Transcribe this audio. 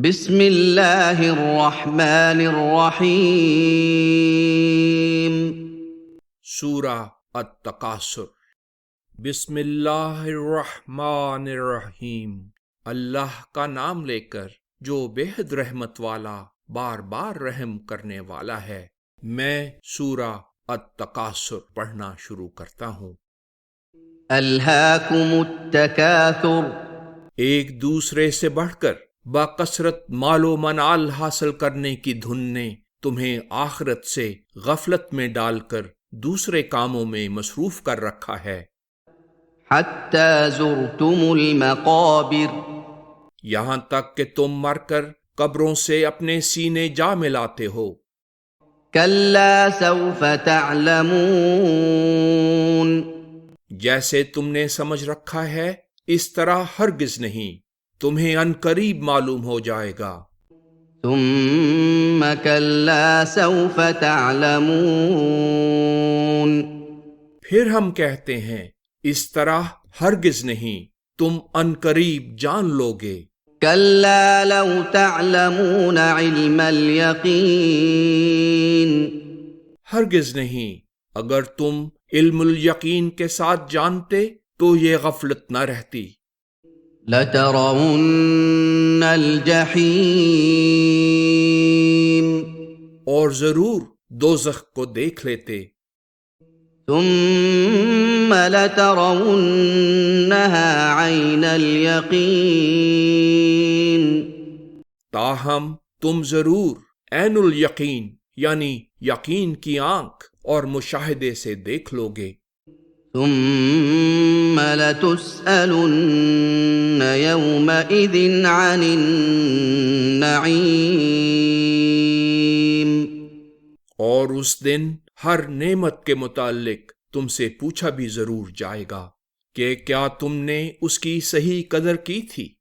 بسم اللہ الرحمن الرحیم۔ سورہ التکاثر۔ بسم اللہ الرحمن الرحیم، اللہ کا نام لے کر جو بے حد رحمت والا بار بار رحم کرنے والا ہے۔ میں سورہ التکاثر پڑھنا شروع کرتا ہوں۔ الہاکم التکاثر، ایک دوسرے سے بڑھ کر باکثرت مال و منال حاصل کرنے کی دھن نے تمہیں آخرت سے غفلت میں ڈال کر دوسرے کاموں میں مصروف کر رکھا ہے، حتی زرتم المقابر، یہاں تک کہ تم مر کر قبروں سے اپنے سینے جا ملاتے ہو۔ کلا سوف تعلمون، جیسے تم نے سمجھ رکھا ہے اس طرح ہرگز نہیں، تمہیں عنقریب معلوم ہو جائے گا۔ ثم کلا سوف تعلمون، پھر ہم کہتے ہیں اس طرح ہرگز نہیں، تم عنقریب جان لوگے۔ کلا لو تعلمون علم الیقین، ہرگز نہیں، اگر تم علم الیقین کے ساتھ جانتے تو یہ غفلت نہ رہتی۔ لترون الجحیم، اور ضرور دوزخ کو دیکھ لیتے۔ ثم لترونها عین الیقین، تاہم تم ضرور عین الیقین یعنی یقین کی آنکھ اور مشاہدے سے دیکھ لوگے۔ ثم لتسألن یومئذ عن النعیم، اور اس دن ہر نعمت کے متعلق تم سے پوچھا بھی ضرور جائے گا کہ کیا تم نے اس کی صحیح قدر کی تھی۔